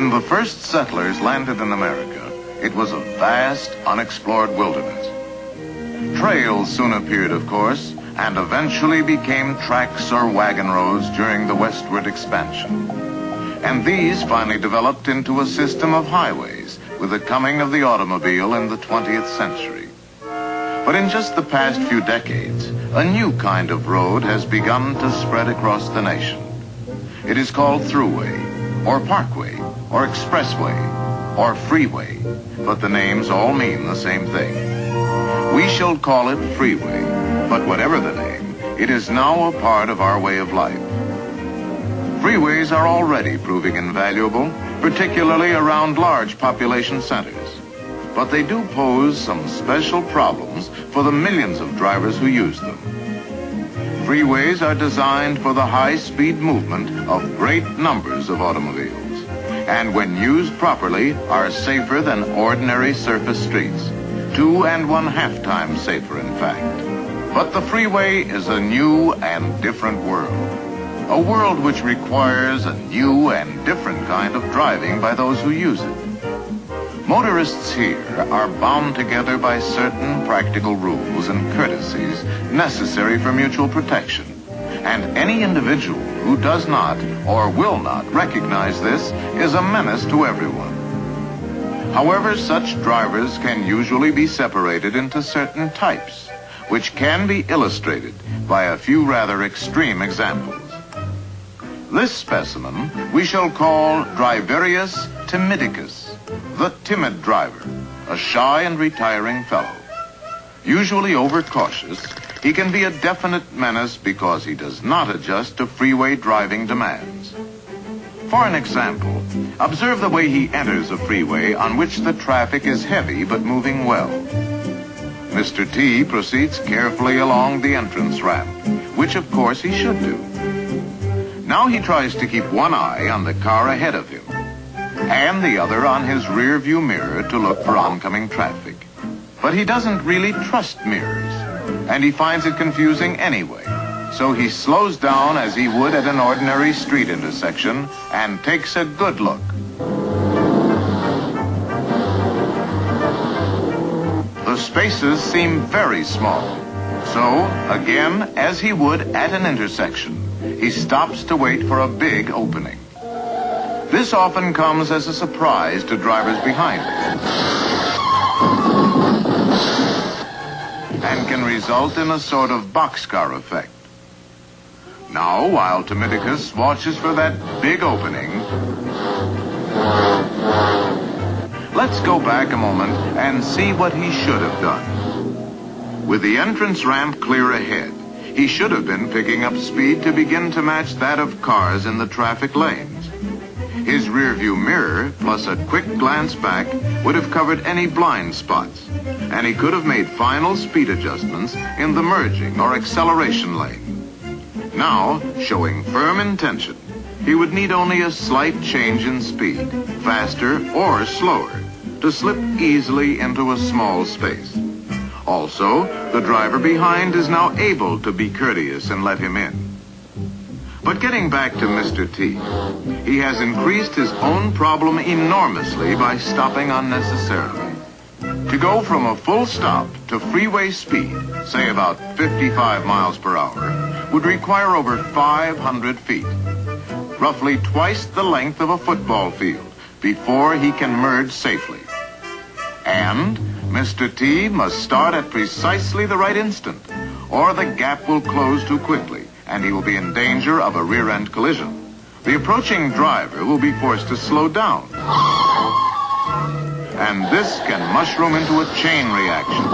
When the first settlers landed in America, it was a vast, unexplored wilderness. Trails soon appeared, of course, and eventually became tracks or wagon roads during the westward expansion. And these finally developed into a system of highways with the coming of the automobile in the 20th century. But in just the past few decades, a new kind of road has begun to spread across the nation. It is called Thruway, or Parkway, or Expressway, or Freeway, but the names all mean the same thing. We shall call it Freeway, but whatever the name, it is now a part of our way of life. Freeways are already proving invaluable, particularly around large population centers. But they do pose some special problems for the millions of drivers who use them. Freeways are designed for the high-speed movement of great numbers of automobiles, and when used properly, are safer than ordinary surface streets. 2.5 times safer, in fact. But the freeway is a new and different world. A world which requires a new and different kind of driving by those who use it. Motorists here are bound together by certain practical rules and courtesies necessary for mutual protection. And any individual who does not or will not recognize this is a menace to everyone. However, such drivers can usually be separated into certain types, which can be illustrated by a few rather extreme examples. This specimen we shall call Driverius timidicus, the timid driver, a shy and retiring fellow. Usually overcautious, he can be a definite menace because he does not adjust to freeway driving demands. For an example, observe the way he enters a freeway on which the traffic is heavy but moving well. Mr. T proceeds carefully along the entrance ramp, which of course he should do. Now he tries to keep one eye on the car ahead of him, and the other on his rear view mirror to look for oncoming traffic. But he doesn't really trust mirrors, and he finds it confusing anyway. So he slows down as he would at an ordinary street intersection and takes a good look. The spaces seem very small. So, again, as he would at an intersection, he stops to wait for a big opening. This often comes as a surprise to drivers behind him and can result in a sort of boxcar effect. Now, while Timidicus watches for that big opening, let's go back a moment and see what he should have done. With the entrance ramp clear ahead, he should have been picking up speed to begin to match that of cars in the traffic lanes. His rearview mirror, plus a quick glance back, would have covered any blind spots, and he could have made final speed adjustments in the merging or acceleration lane. Now, showing firm intention, he would need only a slight change in speed, faster or slower, to slip easily into a small space. Also, the driver behind is now able to be courteous and let him in. But getting back to Mr. T, he has increased his own problem enormously by stopping unnecessarily. To go from a full stop to freeway speed, say about 55 miles per hour, would require over 500 feet, roughly twice the length of a football field, before he can merge safely. And Mr. T must start at precisely the right instant, or the gap will close too quickly, and he will be in danger of a rear-end collision. The approaching driver will be forced to slow down. And this can mushroom into a chain reaction,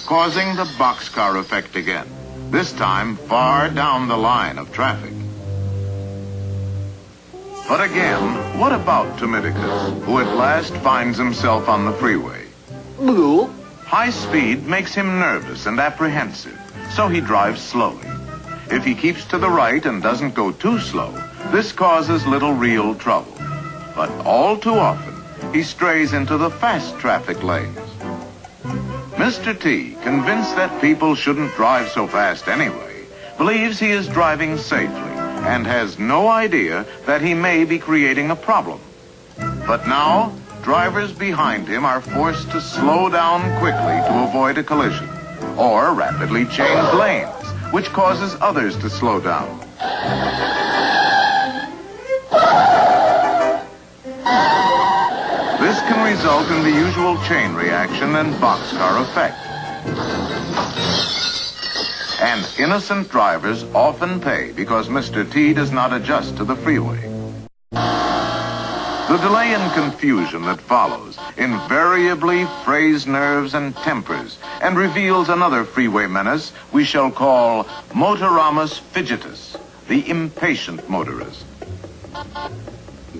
causing the boxcar effect again, this time far down the line of traffic. But again, what about Timidicus, who at last finds himself on the freeway? High speed makes him nervous and apprehensive, so he drives slowly. If he keeps to the right and doesn't go too slow, this causes little real trouble. But all too often, he strays into the fast traffic lanes. Mr. T, convinced that people shouldn't drive so fast anyway, believes he is driving safely and has no idea that he may be creating a problem. But now, drivers behind him are forced to slow down quickly to avoid a collision, or rapidly change lanes, which causes others to slow down. This can result in the usual chain reaction and boxcar effect. And innocent drivers often pay because Mr. T does not adjust to the freeway. The delay and confusion that follows invariably frays nerves and tempers and reveals another freeway menace we shall call Motoramus fidgetus, the impatient motorist.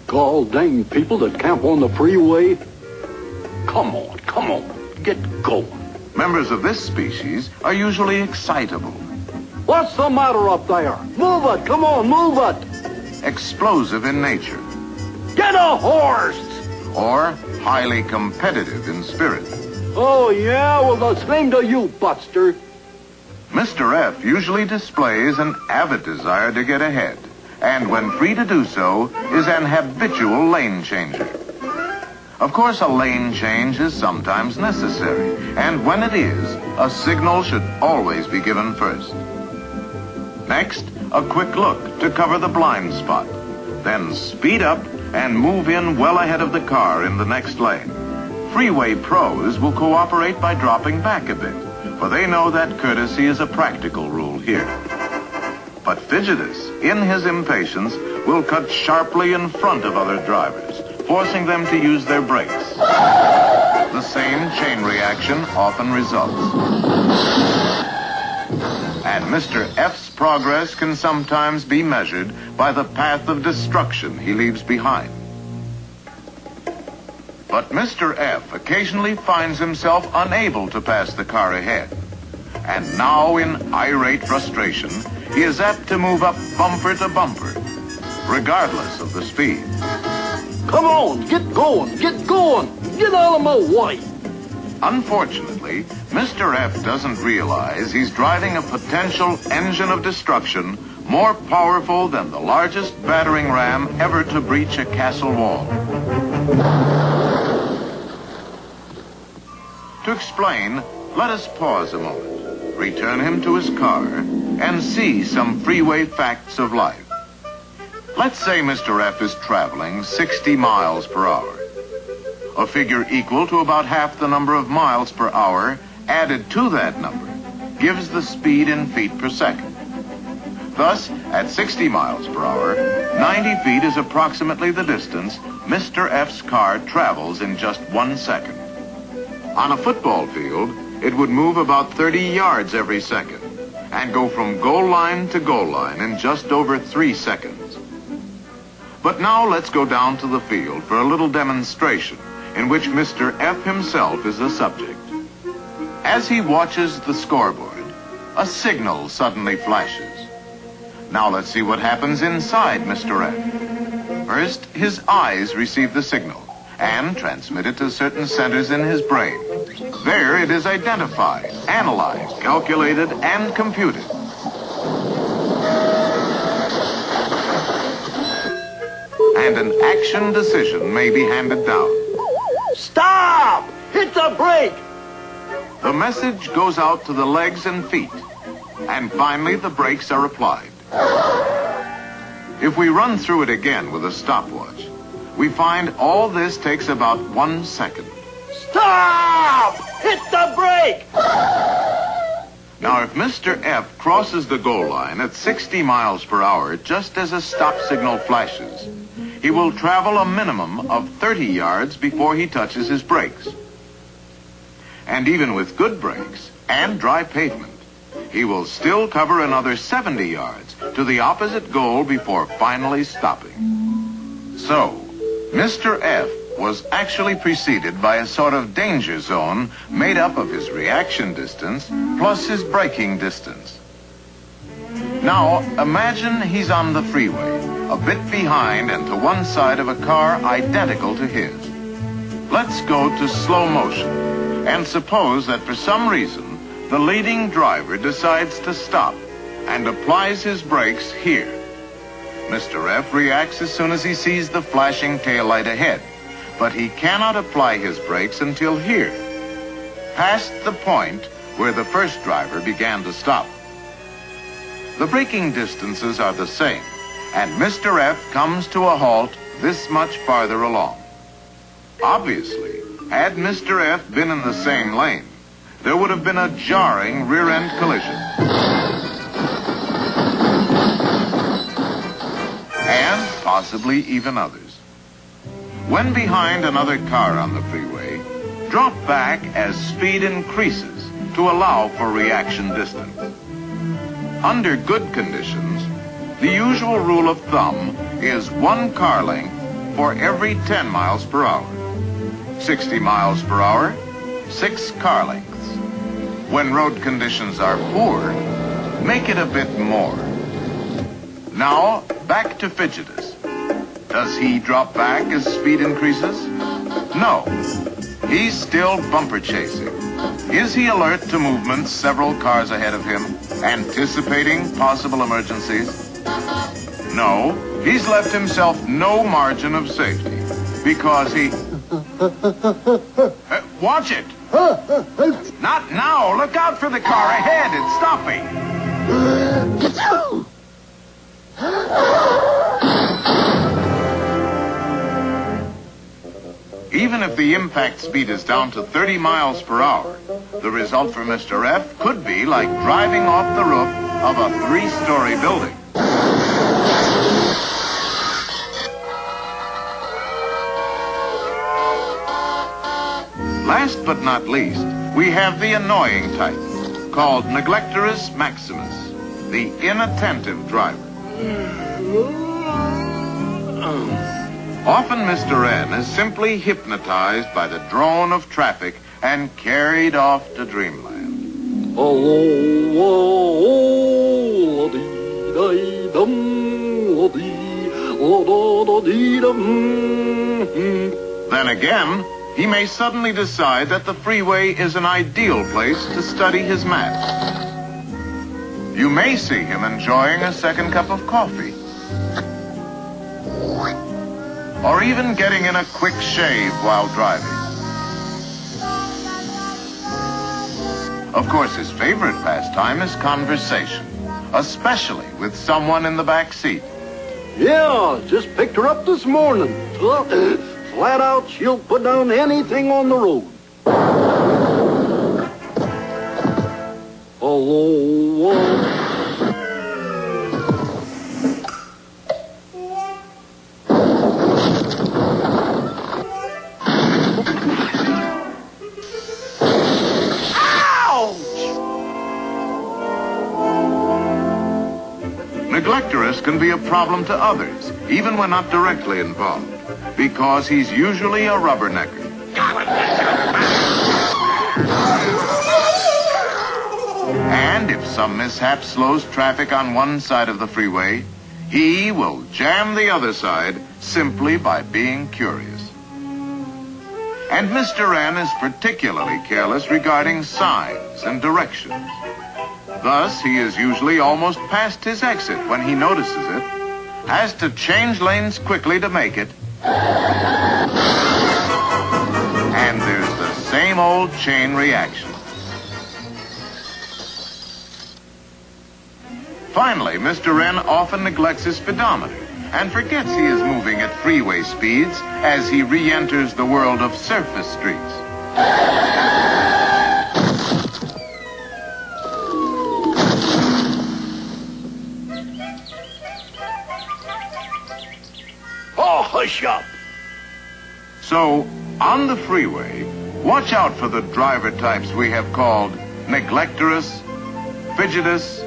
Gall dang people that camp on the freeway. Come on, get going. Members of this species are usually excitable. What's the matter up there? Move it, come on, move it. Explosive in nature. Get a horse. Or highly competitive in spirit. Oh, yeah? Well, the same to you, Buster. Mr. F usually displays an avid desire to get ahead, and when free to do so, is an habitual lane changer. Of course, a lane change is sometimes necessary, and when it is, a signal should always be given first. Next, a quick look to cover the blind spot. Then speed up and move in well ahead of the car in the next lane. Freeway pros will cooperate by dropping back a bit, for they know that courtesy is a practical rule here. But Fidgetus, in his impatience, will cut sharply in front of other drivers, forcing them to use their brakes. The same chain reaction often results. And Mr. F's progress can sometimes be measured by the path of destruction he leaves behind. But Mr. F occasionally finds himself unable to pass the car ahead. And now, in irate frustration, he is apt to move up bumper to bumper, regardless of the speed. Come on, get going, get out of my way. Unfortunately, Mr. F doesn't realize he's driving a potential engine of destruction more powerful than the largest battering ram ever to breach a castle wall. To explain, let us pause a moment, return him to his car, and see some freeway facts of life. Let's say Mr. F is traveling 60 miles per hour. A figure equal to about half the number of miles per hour added to that number gives the speed in feet per second. Thus, at 60 miles per hour, 90 feet is approximately the distance Mr. F's car travels in just 1 second. On a football field, it would move about 30 yards every second and go from goal line to goal line in just over 3 seconds. But now let's go down to the field for a little demonstration in which Mr. F himself is the subject. As he watches the scoreboard, a signal suddenly flashes. Now let's see what happens inside Mr. F. First, his eyes receive the signal and transmit it to certain centers in his brain. There it is identified, analyzed, calculated, and computed. And an action decision may be handed down. Stop! Hit the brake! The message goes out to the legs and feet, and finally the brakes are applied. If we run through it again with a stopwatch, we find all this takes about 1 second. Stop! Hit the brake! Now, if Mr. F crosses the goal line at 60 miles per hour just as a stop signal flashes, he will travel a minimum of 30 yards before he touches his brakes. And even with good brakes and dry pavement, he will still cover another 70 yards to the opposite goal before finally stopping. So, Mr. F was actually preceded by a sort of danger zone made up of his reaction distance plus his braking distance. Now, imagine he's on the freeway, a bit behind and to one side of a car identical to his. Let's go to slow motion and suppose that for some reason the leading driver decides to stop and applies his brakes here. Mr. F reacts as soon as he sees the flashing taillight ahead, but he cannot apply his brakes until here, past the point where the first driver began to stop. The braking distances are the same, and Mr. F comes to a halt this much farther along. Obviously, had Mr. F been in the same lane, there would have been a jarring rear-end collision. And possibly even others. When behind another car on the freeway, drop back as speed increases to allow for reaction distance. Under good conditions, the usual rule of thumb is 1 car length for every 10 miles per hour. 60 miles per hour, 6 car lengths. When road conditions are poor, make it a bit more. Now, back to Fidgetus. Does he drop back as speed increases? No. He's still bumper chasing. Is he alert to movements several cars ahead of him, anticipating possible emergencies? No. He's left himself no margin of safety because he... watch it! Not now! Look out for the car ahead! It's stopping! Even if the impact speed is down to 30 miles per hour, the result for Mr. F could be like driving off the roof of a 3-story building. Last but not least, we have the annoying type, called Neglectorus Maximus, the inattentive driver. Often Mr. N is simply hypnotized by the drone of traffic and carried off to dreamland. Then again, he may suddenly decide that the freeway is an ideal place to study his maps. You may see him enjoying a second cup of coffee, or even getting in a quick shave while driving. Of course, his favorite pastime is conversation, especially with someone in the back seat. Yeah, just picked her up this morning. Flat out, she'll put down anything on the road. Neglectorus can be a problem to others, even when not directly involved, because he's usually a rubbernecker. And if some mishap slows traffic on one side of the freeway, he will jam the other side simply by being curious. And Mr. N is particularly careless regarding signs and directions. Thus, he is usually almost past his exit when he notices it, has to change lanes quickly to make it, and there's the same old chain reaction. Finally, Mr. N often neglects his speedometer and forgets he is moving at freeway speeds as he re-enters the world of surface streets. Hush up. So, on the freeway, watch out for the driver types we have called Neglectorus, Fidgetus,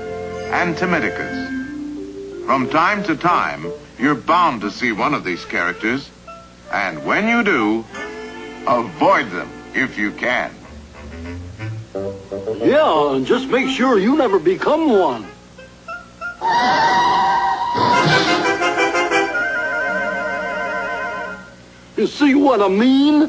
and Timidicus. From time to time, you're bound to see one of these characters, and when you do, avoid them if you can. Yeah, and just make sure you never become one. You see what I mean?